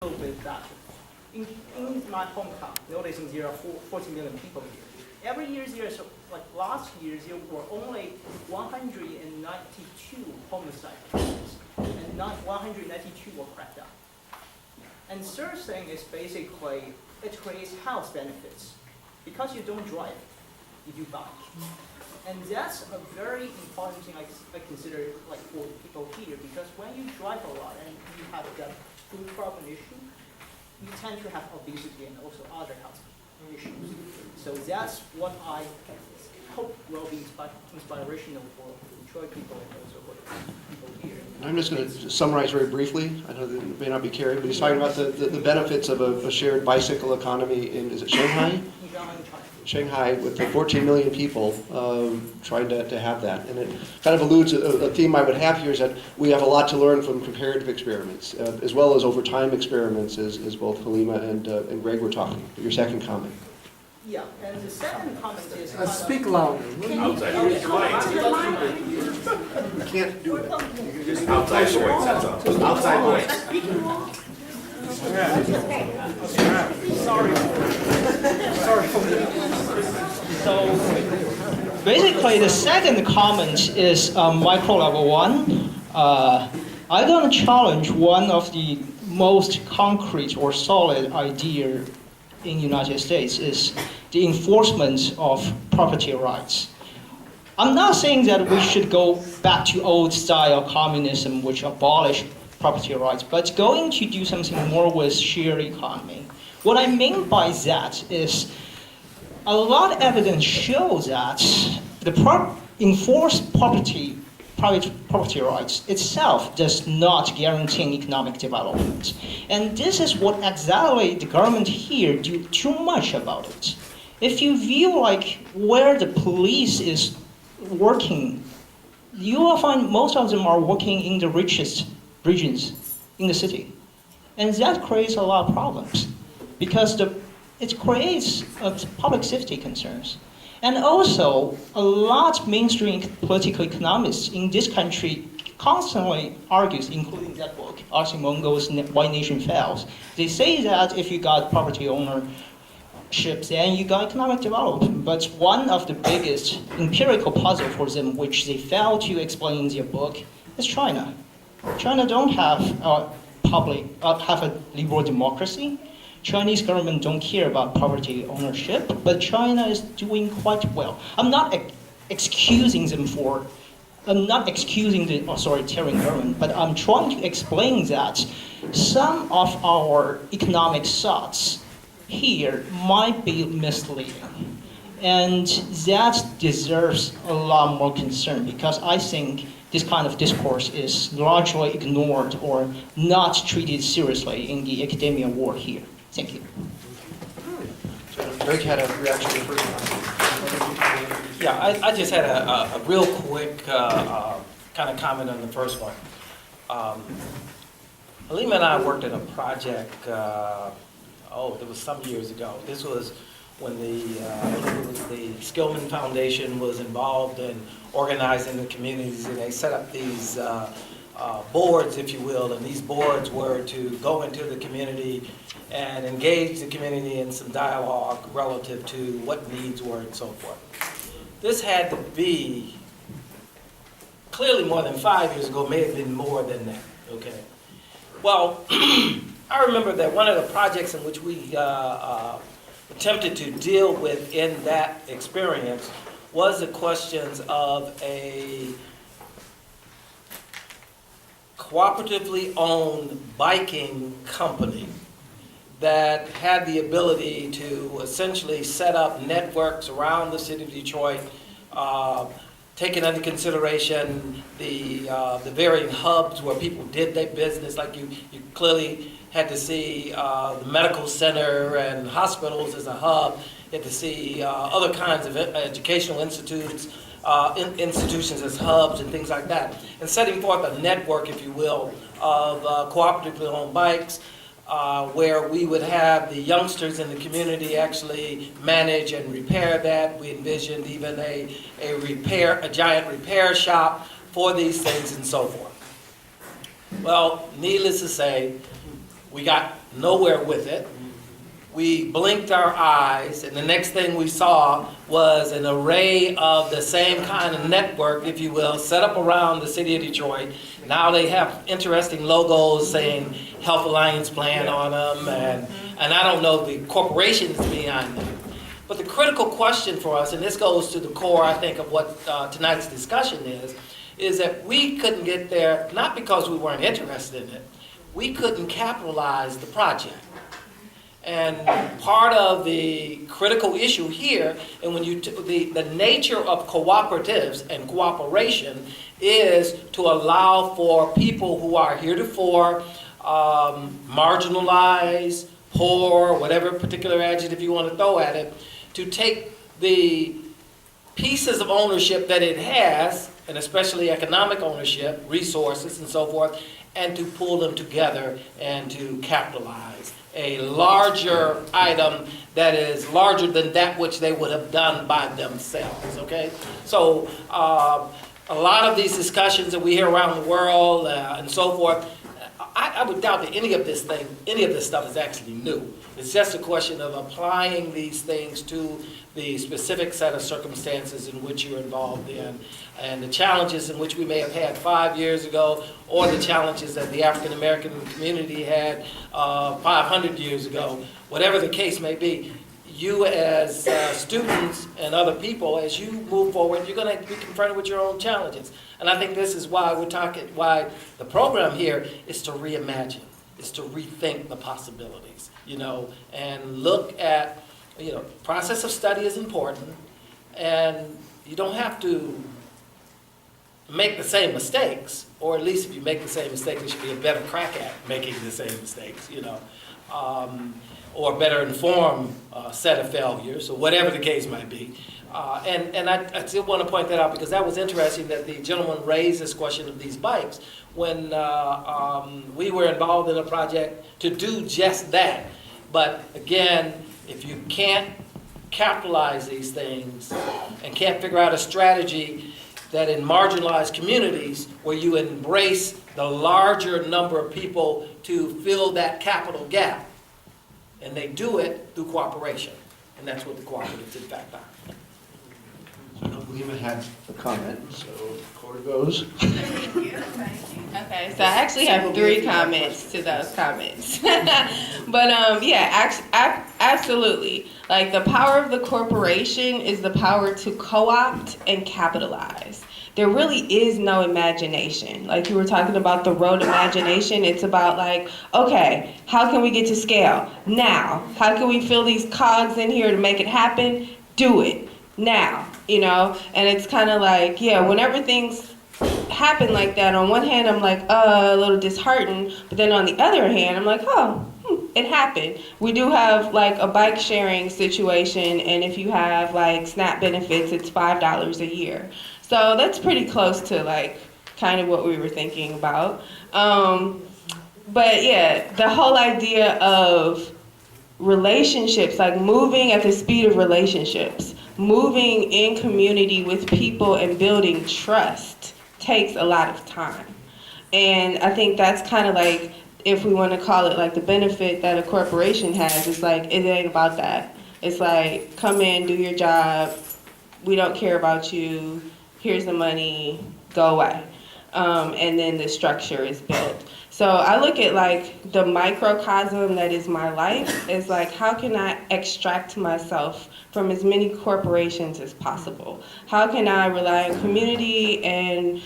with that. In my hometown, noticing there are 40 million people here. Every year there's, like last year, there were only 192 homicide cases, and not 192 were cracked down. And third thing is basically, it creates health benefits. Because you don't drive, you do bike. And that's a very important thing I consider like for people here, because when you drive a lot and you have that food problem issue, you tend to have obesity and also other health issues. So that's what I hope will be inspirational for Detroit people and also for people here. I'm just going to summarize very briefly. I know that it may not be carried, but he's talking about the benefits of a shared bicycle economy in, is it Shanghai? Shanghai, with the 14 million people trying to have that. And it kind of alludes, a theme I would have here is that we have a lot to learn from comparative experiments, as well as over time experiments, as both Halima and Greg were talking. Your second comment. Yeah, and the second comment is... Speak louder. Outside You can't do it. outside voice, that's all. Outside voice. Sorry. So basically, the second comment is micro level one. I'm going to challenge one of the most concrete or solid idea in the United States is the enforcement of property rights. I'm not saying that we should go back to old style communism, which abolished property rights, but going to do something more with shared economy. What I mean by that is a lot of evidence shows that the enforced private property rights itself does not guarantee economic development. And this is what exactly the government here do too much about it. If you view like where the police is working, you will find most of them are working in the richest regions in the city. And that creates a lot of problems because it creates public safety concerns. And also, a lot of mainstream political economists in this country constantly argues, including that book, Archie Mungo's Why Nation Fails. They say that if you got property ownership, then you got economic development. But one of the biggest empirical puzzle for them, which they fail to explain in their book, is China. China don't have have a liberal democracy. Chinese government don't care about property ownership, but China is doing quite well. I'm not excusing them for, I'm not excusing the authoritarian government, but I'm trying to explain that some of our economic thoughts here might be misleading. And that deserves a lot more concern because I think this kind of discourse is largely ignored or not treated seriously in the academia world here. Thank you. Greg had a reaction to the first one. Yeah, I just had a real quick kind of comment on the first one. Halima and I worked at a project, it was some years ago. This was when the Skillman Foundation was involved in organizing the communities, and they set up these boards, if you will, and these boards were to go into the community and engage the community in some dialogue relative to what needs were and so forth. This had to be clearly more than 5 years ago, may have been more than that, okay? Well, I remember that one of the projects in which we attempted to deal with in that experience was the questions of a cooperatively owned biking company that had the ability to essentially set up networks around the city of Detroit, taking into consideration the varying hubs where people did their business. Like you clearly had to see the medical center and hospitals as a hub. You had to see other kinds of educational institutions as hubs and things like that. And setting forth a network, if you will, of cooperatively owned bikes, where we would have the youngsters in the community actually manage and repair that. We envisioned even a giant repair shop for these things and so forth. Well, needless to say, we got nowhere with it. We blinked our eyes, and the next thing we saw was an array of the same kind of network, if you will, set up around the city of Detroit. Now they have interesting logos saying Health Alliance Plan on them, and I don't know the corporations behind them. But the critical question for us, and this goes to the core, I think, of what tonight's discussion is that we couldn't get there, not because we weren't interested in it, we couldn't capitalize the project. And part of the critical issue here, and when you the nature of cooperatives and cooperation is to allow for people who are heretofore marginalized, poor, whatever particular adjective you want to throw at it, to take the pieces of ownership that it has, and especially economic ownership, resources and so forth, and to pull them together and to capitalize a larger item that is larger than that which they would have done by themselves, okay? So a lot of these discussions that we hear around the world and so forth, I would doubt that any of this stuff is actually new. It's just a question of applying these things to the specific set of circumstances in which you're involved in, and the challenges in which we may have had 5 years ago, or the challenges that the African American community had 500 years ago. Whatever the case may be, you as students and other people, as you move forward, you're going to be confronted with your own challenges. And I think this is why why the program here is to reimagine, is to rethink the possibilities, and look at, process of study is important, and you don't have to make the same mistakes, or at least if you make the same mistakes, there should be a better crack at making the same mistakes, or a better informed set of failures, or whatever the case might be. And I still want to point that out, because that was interesting that the gentleman raised this question of these bikes when we were involved in a project to do just that. But again, if you can't capitalize these things and can't figure out a strategy that in marginalized communities where you embrace the larger number of people to fill that capital gap, and they do it through cooperation. And that's what the cooperatives in fact are. I don't believe I had a comment, so the quarter goes. Okay, so I actually have 3 comments to those comments. But yeah, absolutely. Like, the power of the corporation is the power to co-opt and capitalize. There really is no imagination. Like you were talking about the road imagination, it's about like, okay, how can we get to scale? Now. How can we fill these cogs in here to make it happen? Do it. Now. And it's kind of like, yeah, whenever things happen like that, on one hand I'm like, a little disheartened, but then on the other hand I'm like, it happened. We do have like a bike sharing situation, and if you have like SNAP benefits, it's $5 a year. So that's pretty close to like kind of what we were thinking about. But yeah, the whole idea of relationships, like moving at the speed of relationships, moving in community with people and building trust takes a lot of time. And I think that's kind of like, if we want to call it like the benefit that a corporation has, it's like, it ain't about that. It's like, come in, do your job, we don't care about you, here's the money, go away. And then the structure is built. So I look at like the microcosm that is my life as like, how can I extract myself from as many corporations as possible? How can I rely on community and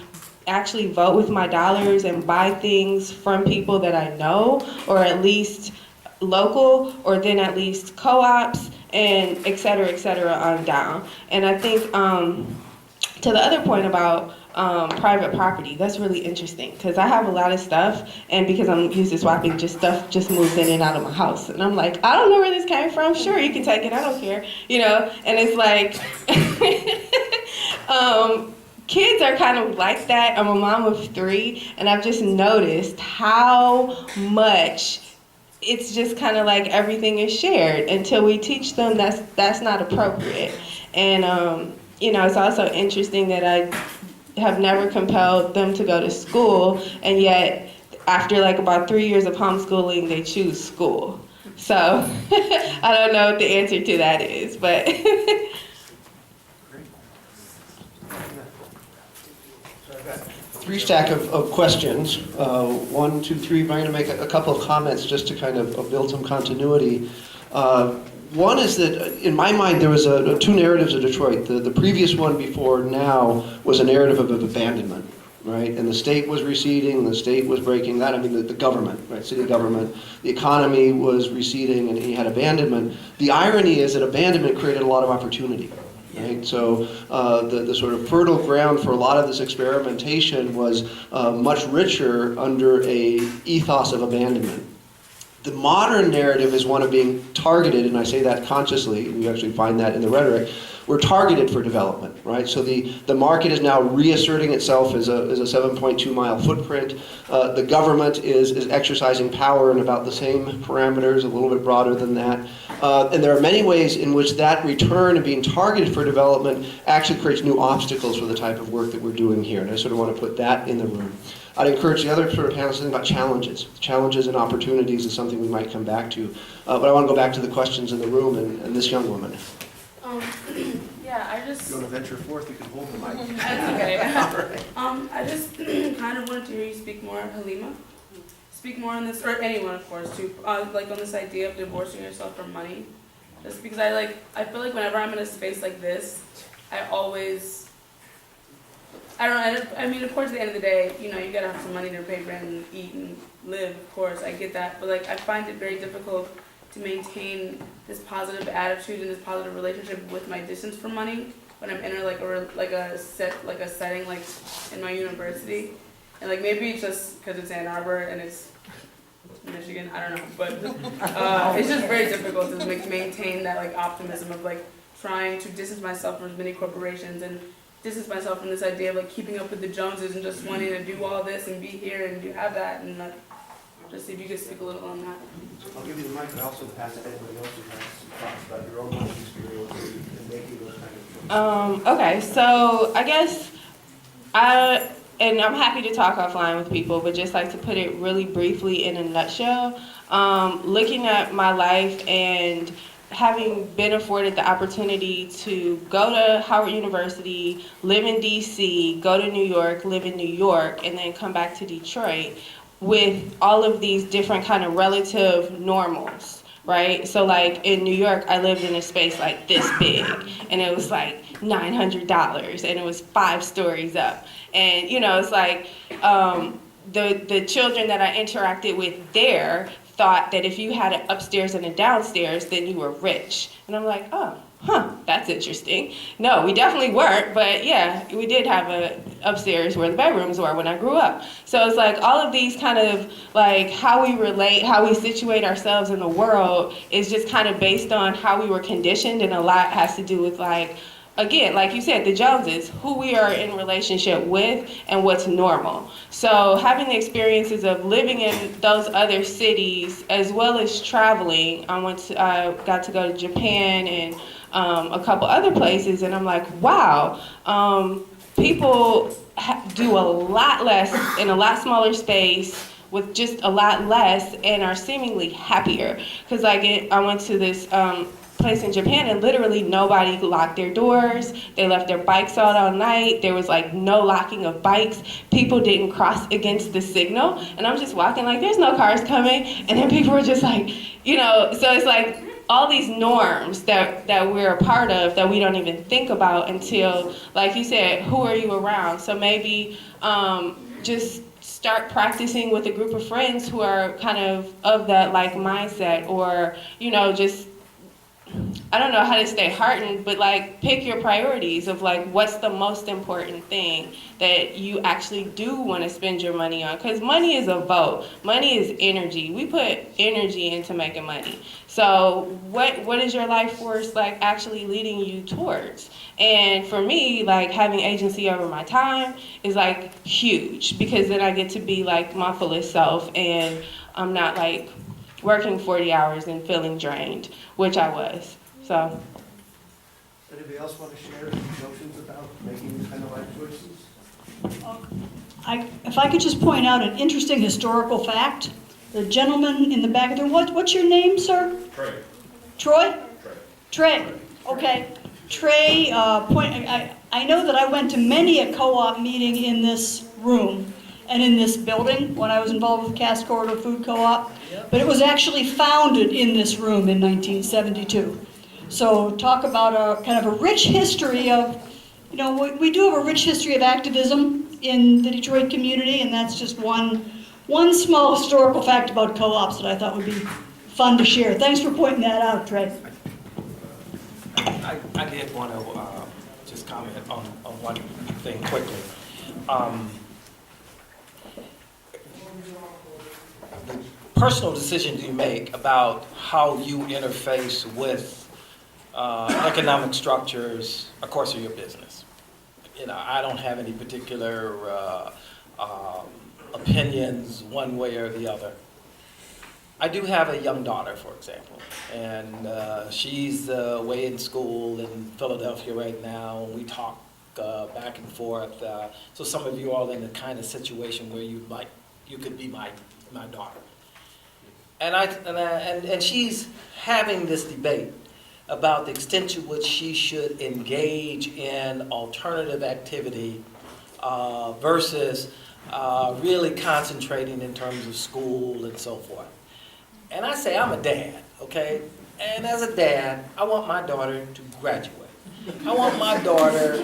actually vote with my dollars and buy things from people that I know, or at least local, or then at least co-ops, and et cetera on down. And I think to the other point about private property, that's really interesting, because I have a lot of stuff, and because I'm used to swapping, stuff just moves in and out of my house, and I'm like, I don't know where this came from, sure, you can take it, I don't care, and it's like, kids are kind of like that. I'm a mom of 3, and I've just noticed how much it's just kind of like everything is shared until we teach them that's not appropriate. And it's also interesting that I have never compelled them to go to school, and yet after like about 3 years of homeschooling, they choose school. So I don't know what the answer to that is, but Three stack of questions. 1, 2, 3. I'm going to make a couple of comments just to kind of build some continuity. One is that, in my mind, there was two narratives of Detroit. The previous one before now was a narrative of abandonment, right? And the state was receding, the state was breaking that. I mean, the government, right? City government. The economy was receding, and you had abandonment. The irony is that abandonment created a lot of opportunity. Right? So the sort of fertile ground for a lot of this experimentation was much richer under a ethos of abandonment. The modern narrative is one of being targeted, and I say that consciously, and you actually find that in the rhetoric. We're targeted for development, right? So the market is now reasserting itself as a 7.2 mile footprint. The government is exercising power in about the same parameters, a little bit broader than that. And there are many ways in which that return of being targeted for development actually creates new obstacles for the type of work that we're doing here. And I sort of want to put that in the room. I'd encourage the other sort of panelists to think about challenges. Challenges and opportunities is something we might come back to. But I want to go back to the questions in the room and this young woman. Yeah, I just. If you want to venture forth, you can hold the mic. That's okay. All right. I just kind of wanted to hear you speak more, Halima. Speak more on this, or anyone, of course, too. Like on this idea of divorcing yourself from money. Just because I feel like whenever I'm in a space like this, I don't know. I mean, of course, at the end of the day, you know, you gotta have some money to pay rent and eat and live. Of course, I get that. But like, I find it very difficult to maintain this positive attitude and this positive relationship with my distance from money when I'm in a setting like in my university. And like maybe it's just because it's Ann Arbor and it's Michigan, I don't know, but it's just very difficult to maintain that like optimism of like trying to distance myself from as many corporations and distance myself from this idea of like keeping up with the Joneses and just wanting to do all this and be here and have that, and like, just see if you could speak a little on that. I'll give you the mic, but also pass it to anybody else who has some thoughts about your own life experience and making those kind of choices. okay, so I guess and I'm happy to talk offline with people, but just like to put it really briefly in a nutshell, looking at my life and having been afforded the opportunity to go to Howard University, live in DC, go to New York, live in New York, and then come back to Detroit with all of these different kind of relative normals, right? So like in New York, I lived in a space like this big, and it was like $900, and it was 5 stories up. And you know, it's like the children that I interacted with there thought that if you had an upstairs and a downstairs, then you were rich. And I'm like, oh, that's interesting. No, we definitely weren't, but yeah, we did have a upstairs where the bedrooms were when I grew up. So it's like all of these kind of like how we relate, how we situate ourselves in the world is just kind of based on how we were conditioned, and a lot has to do with like, again, like you said, the Joneses, who we are in relationship with and what's normal. So having the experiences of living in those other cities as well as traveling, I got to go to Japan and a couple other places, and I'm like, wow, people do a lot less in a lot smaller space with just a lot less and are seemingly happier. Because like I went to this place in Japan, and literally nobody locked their doors. They left their bikes out all night. There was like no locking of bikes. People didn't cross against the signal, and I'm just walking like there's no cars coming, and then people were just like, you know, so it's like all these norms that we're a part of that we don't even think about until, like you said, who are you around? So maybe just start practicing with a group of friends who are kind of that like mindset, or, you know, just, I don't know how to stay heartened, but like pick your priorities of like what's the most important thing that you actually do want to spend your money on. Because money is a vote. Money is energy. We put energy into making money. So what is your life force like actually leading you towards? And for me, like having agency over my time is like huge, because then I get to be like my fullest self, and I'm not like working 40 hours and feeling drained, which I was. So. Anybody else want to share notions about making these kind of life choices? If I could just point out an interesting historical fact, the gentleman in the back of the room, what's your name, sir? Trey. Troy? Trey. Okay. Trey, I know that I went to many a co-op meeting in this room and in this building when I was involved with Cass Corridor Food Co-op, but it was actually founded in this room in 1972. So talk about a kind of a rich history of, you know, we do have a rich history of activism in the Detroit community, and that's just one small historical fact about co-ops that I thought would be fun to share. Thanks for pointing that out, Trey. I did want to just comment on one thing quickly. The personal decisions you make about how you interface with economic structures, of course, are your business. You know, I don't have any particular opinions one way or the other. I do have a young daughter, for example, and she's away in school in Philadelphia right now. We talk back and forth. So some of you are in the kind of situation where you could be my daughter. And she's having this debate about the extent to which she should engage in alternative activity versus really concentrating in terms of school and so forth. And I say, I'm a dad, okay? And as a dad, I want my daughter to graduate. I want my daughter,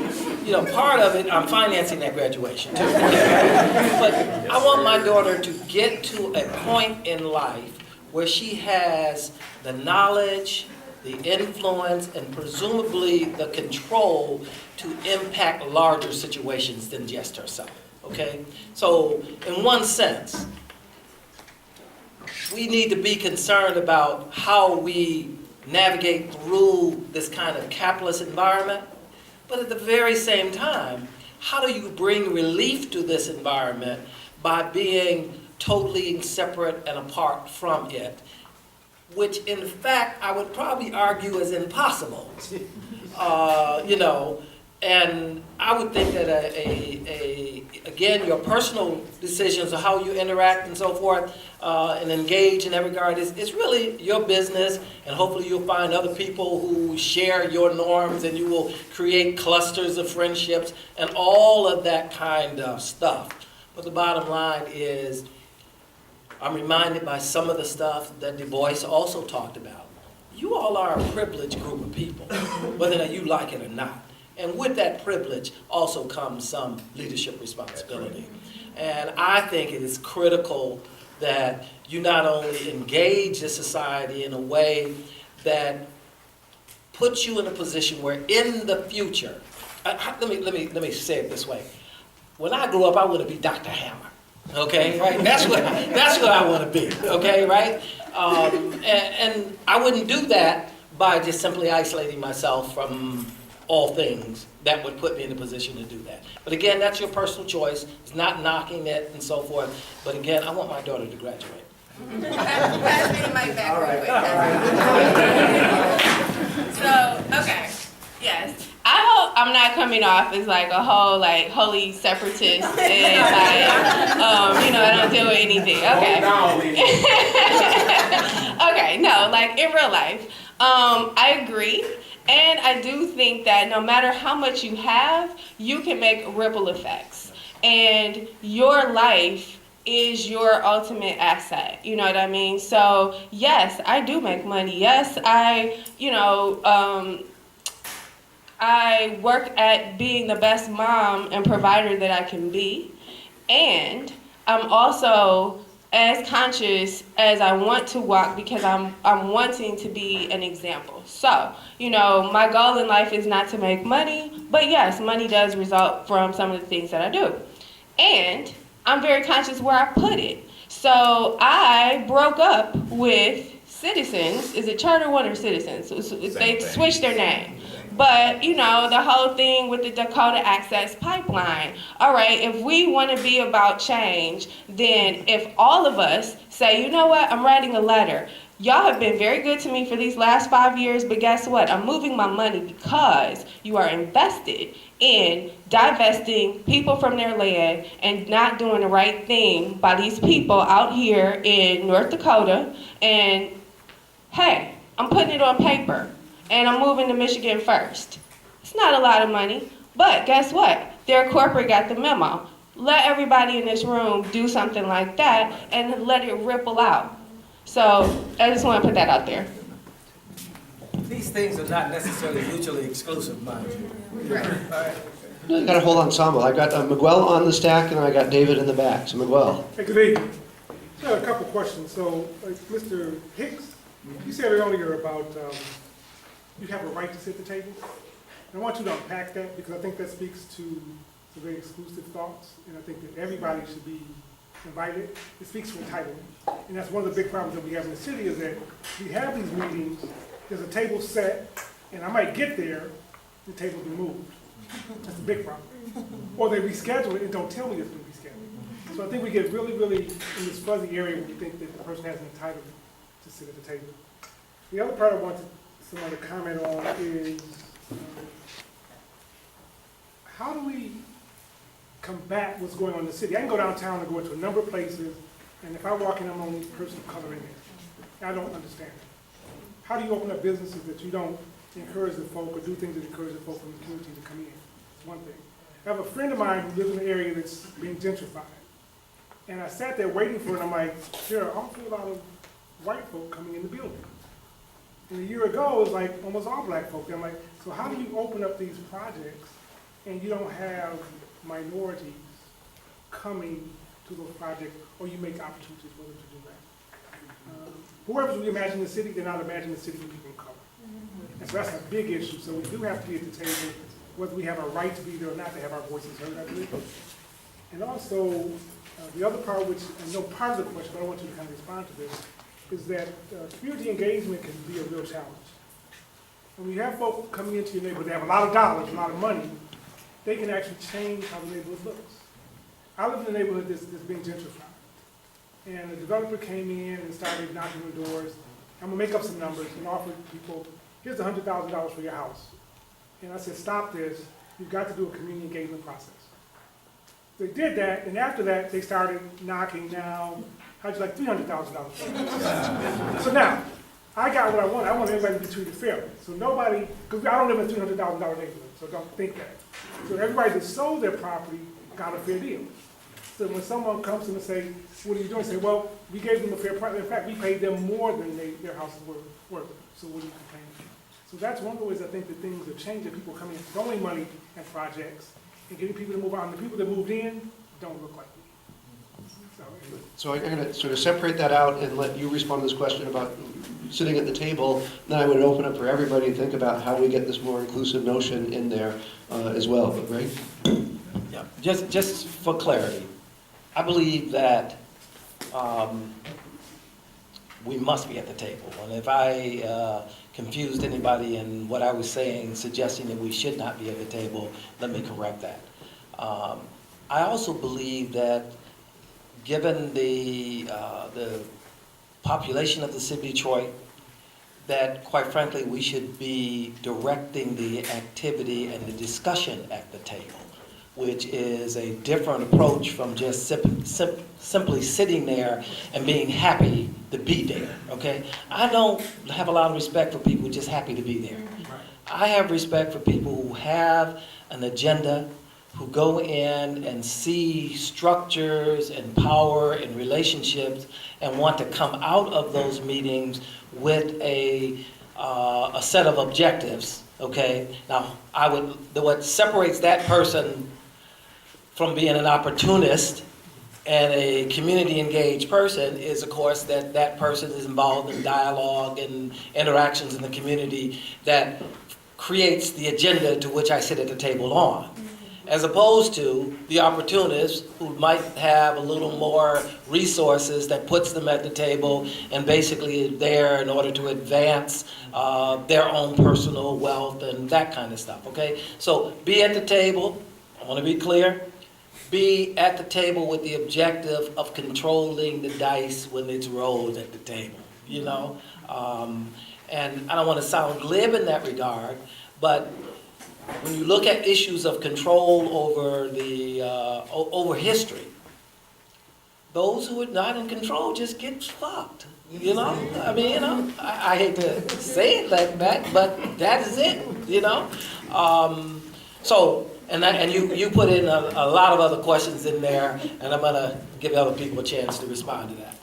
you know, part of it, I'm financing that graduation too. But I want my daughter to get to a point in life where she has the knowledge, the influence, and presumably the control to impact larger situations than just herself, okay? So in one sense, we need to be concerned about how we navigate through this kind of capitalist environment, but at the very same time, how do you bring relief to this environment by being totally separate and apart from it, which in fact I would probably argue is impossible, you know. And I would think that again, your personal decisions of how you interact and so forth and engage in that regard is really your business, and hopefully you'll find other people who share your norms, and you will create clusters of friendships and all of that kind of stuff. But the bottom line is, I'm reminded by some of the stuff that Du Bois also talked about. You all are a privileged group of people, whether you like it or not. And with that privilege also comes some leadership responsibility. And I think it is critical that you not only engage the society in a way that puts you in a position where in the future, let me say it this way. When I grew up, I want to be Dr. Hammer. Okay, right? That's what I want to be. Okay, right? And I wouldn't do that by just simply isolating myself from all things that would put me in a position to do that. But again, that's your personal choice. It's not knocking it and so forth. But again, I want my daughter to graduate. Pass me the mic back real quick. So, okay, yes. I hope I'm not coming off as like a whole like holy separatist and like, you know, I don't deal with anything. Okay. Okay, no, like in real life, I agree. And I do think that no matter how much you have, you can make ripple effects. And your life is your ultimate asset. You know what I mean? So, yes, I do make money. Yes, I work at being the best mom and provider that I can be. And I'm also as conscious as I want to walk because I'm wanting to be an example. So, you know, my goal in life is not to make money, but yes, money does result from some of the things that I do. And I'm very conscious where I put it. So I broke up with Citizens. Is it Charter One or Citizens? They switched their name. But, you know, the whole thing with the Dakota Access Pipeline. All right, if we want to be about change, then if all of us say, you know what, I'm writing a letter Y'all have been very good to me for these last 5 years, but guess what? I'm moving my money because you are invested in divesting people from their land and not doing the right thing by these people out here in North Dakota. And hey, I'm putting it on paper and I'm moving to Michigan first. It's not a lot of money, but guess what? Their corporate got the memo. Let everybody in this room do something like that and let it ripple out. So I just want to put that out there. These things are not necessarily mutually exclusive, mind you. I got a whole ensemble. I got Miguel on the stack, and I got David in the back. So Miguel. Hey, good evening. I have a couple questions. So, Mr. Hicks, you said earlier about you have a right to sit at the table. And I want you to unpack that because I think that speaks to some very exclusive thoughts, and I think that everybody should be invited. It speaks to entitlement. And that's one of the big problems that we have in the city is that we have these meetings, there's a table set, and I might get there, the table's been moved. That's a big problem. Or they reschedule it and don't tell me it's been rescheduled. So I think we get really, really in this fuzzy area where we think that the person has an entitlement to sit at the table. The other part I want someone to comment on is how do we combat what's going on in the city? I can go downtown and go into a number of places, and if I walk in, I'm the only person of color in there. I don't understand it. How do you open up businesses that you don't encourage the folk or do things that encourage the folk from the community to come in? It's one thing. I have a friend of mine who lives in an area that's being gentrified. And I sat there waiting for it, and I'm like, there are an awful lot of white folk coming in the building. And a year ago, it was like almost all black folk. I'm like, so how do you open up these projects and you don't have minorities coming to those projects, or you make opportunities for them to do that? Whoever's reimagining the city, they're not imagining the city for people of color. And so that's a big issue. So we do have to be at the table, whether we have a right to be there or not, to have our voices heard, I believe. And also, the other part, which I know part of the question, but I want you to kind of respond to this, is that community engagement can be a real challenge. When you have folks coming into your neighborhood, they have a lot of dollars, a lot of money, they can actually change how the neighborhood looks. I live in a neighborhood that's being gentrified. And a developer came in and started knocking on doors. I'm gonna make up some numbers and offer people, here's $100,000 for your house. And I said, stop this, you've got to do a community engagement process. They did that, and after that, they started knocking now, how'd you like $300,000? So now, I got what I want. I want everybody to be treated fairly. So nobody, because I don't live in a $300,000 neighborhood, so don't think that. So everybody that sold their property got a fair deal. So when someone comes to them and say, what are you doing? Say, well, we gave them a fair price. In fact, we paid them more than their houses were worth. So what are you complaining about? So that's one of the ways I think that things are changing. People coming in, throwing money at projects and getting people to move on. The people that moved in don't look like me. So I'm going to sort of separate that out and let you respond to this question about sitting at the table. Then I would open up for everybody to think about how we get this more inclusive notion in there as well. But Ray? Yeah, just for clarity, I believe that we must be at the table. And if I confused anybody in what I was saying, suggesting that we should not be at the table, let me correct that. I also believe that given the population of the city of Detroit, that quite frankly we should be directing the activity and the discussion at the table, which is a different approach from just simply sitting there and being happy to be there, okay? I don't have a lot of respect for people who are just happy to be there. I have respect for people who have an agenda, who go in and see structures and power and relationships and want to come out of those meetings with a set of objectives, okay? Now, what separates that person from being an opportunist and a community engaged person is, of course, that person is involved in dialogue and interactions in the community that creates the agenda to which I sit at the table on. As opposed to the opportunists who might have a little more resources that puts them at the table and basically is there in order to advance their own personal wealth and that kind of stuff, okay? So be at the table, I want to be clear, be at the table with the objective of controlling the dice when it's rolled at the table. you know? And I don't want to sound glib in that regard, but when you look at issues of control over over history, those who are not in control just get fucked, you know? I mean, you know, I hate to say it like that, but that is it, you know? And you put in a lot of other questions in there, and I'm gonna give other people a chance to respond to that.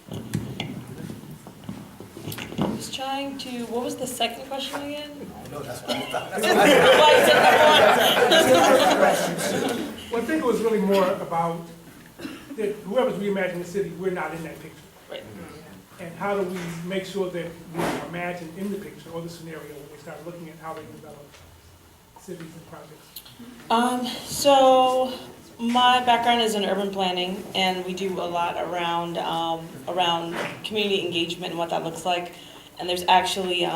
I was trying to, what was the second question again? I know that's what I thought. Why is it number one? Well, I think it was really more about that whoever's reimagining the city, we're not in that picture. Right. And how do we make sure that we are imagined in the picture or the scenario when we start looking at how they develop cities and projects? So my background is in urban planning, and we do a lot around community engagement and what that looks like. And there's actually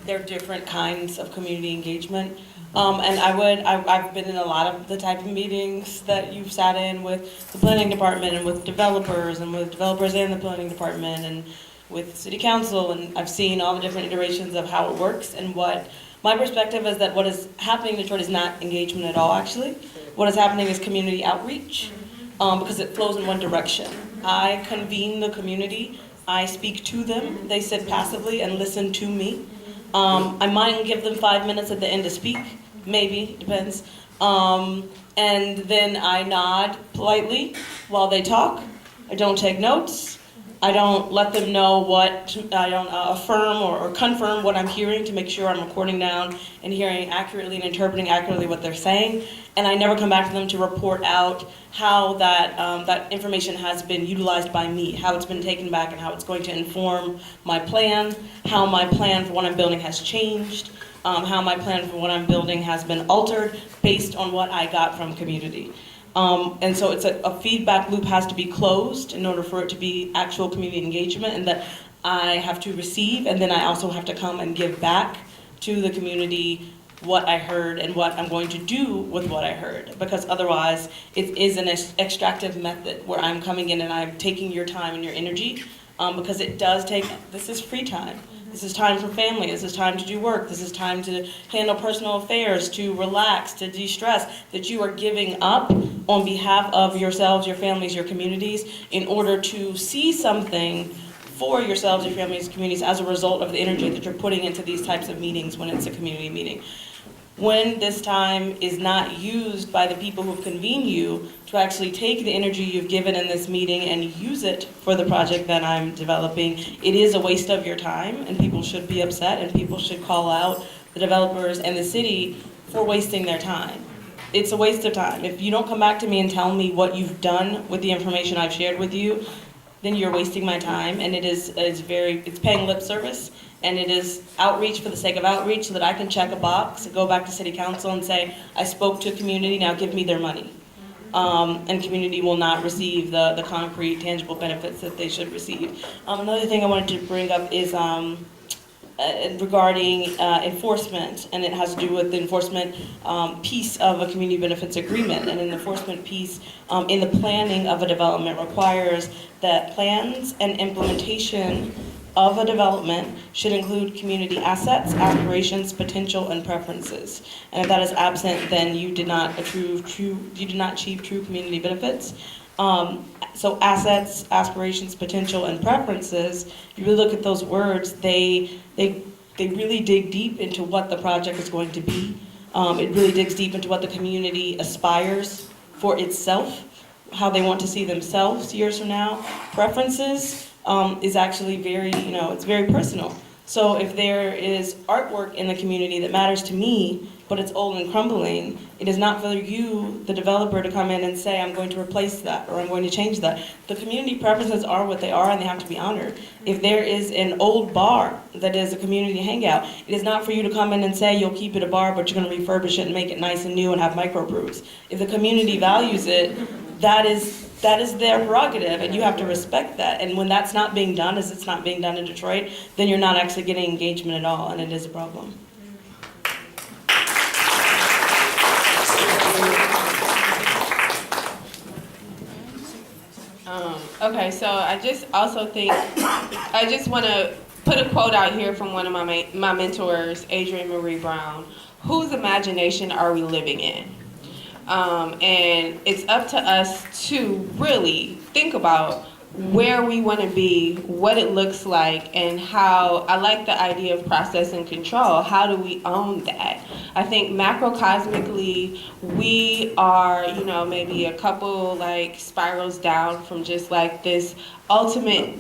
there are different kinds of community engagement. And I've been in a lot of the type of meetings that you've sat in with the planning department and with developers and the planning department and with city council, and I've seen all the different iterations of how it works. And what my perspective is that what is happening in Detroit is not engagement at all, actually. What is happening is community outreach, because it flows in one direction. I convene the community, I speak to them, they sit passively and listen to me. I might give them 5 minutes at the end to speak, maybe, depends. And then I nod politely while they talk. I don't take notes. I don't let them know I don't affirm or confirm what I'm hearing to make sure I'm recording down and hearing accurately and interpreting accurately what they're saying. And I never come back to them to report out how that information has been utilized by me, how it's been taken back and how it's going to inform my plan, how my plan for what I'm building has changed, how my plan for what I'm building has been altered based on what I got from community. And so it's a feedback loop has to be closed in order for it to be actual community engagement, and that I have to receive, and then I also have to come and give back to the community what I heard and what I'm going to do with what I heard, because otherwise it is an extractive method where I'm coming in and I'm taking your time and your energy, because it does take, this is free time. This is time for family, this is time to do work, this is time to handle personal affairs, to relax, to de-stress, that you are giving up on behalf of yourselves, your families, your communities, in order to see something for yourselves, your families, communities, as a result of the energy that you're putting into these types of meetings when it's a community meeting. When this time is not used by the people who've convened you to actually take the energy you've given in this meeting and use it for the project that I'm developing, it is a waste of your time, and people should be upset, and people should call out the developers and the city for wasting their time. It's a waste of time. If you don't come back to me and tell me what you've done with the information I've shared with you, then you're wasting my time, and it's paying lip service. And it is outreach for the sake of outreach so that I can check a box and go back to city council and say, I spoke to a community, now give me their money. And community will not receive the concrete, tangible benefits that they should receive. Another thing I wanted to bring up is regarding enforcement, and it has to do with the enforcement piece of a community benefits agreement. And an enforcement piece in the planning of a development requires that plans and implementation of a development should include community assets, aspirations, potential, and preferences. And if that is absent, then you did not achieve true community benefits. So assets, aspirations, potential, and preferences, if you really look at those words, they really dig deep into what the project is going to be. It really digs deep into what the community aspires for itself, how they want to see themselves years from now. Preferences is actually very, it's very personal. So if there is artwork in the community that matters to me, but it's old and crumbling, it is not for you, the developer, to come in and say, I'm going to replace that, or I'm going to change that. The community preferences are what they are, and they have to be honored. If there is an old bar that is a community hangout, it is not for you to come in and say, you'll keep it a bar, but you're going to refurbish it and make it nice and new and have microbrews. If the community values it, that is their prerogative, and you have to respect that. And when that's not being done, as it's not being done in Detroit, then you're not actually getting engagement at all, and it is a problem. Okay, so I just want to put a quote out here from one of my mentors, Adrienne Marie Brown. Whose imagination are we living in? And it's up to us to really think about where we want to be, what it looks like, and how. I like the idea of process and control. How do we own that? I think macrocosmically, we are, maybe a couple like spirals down from just like this ultimate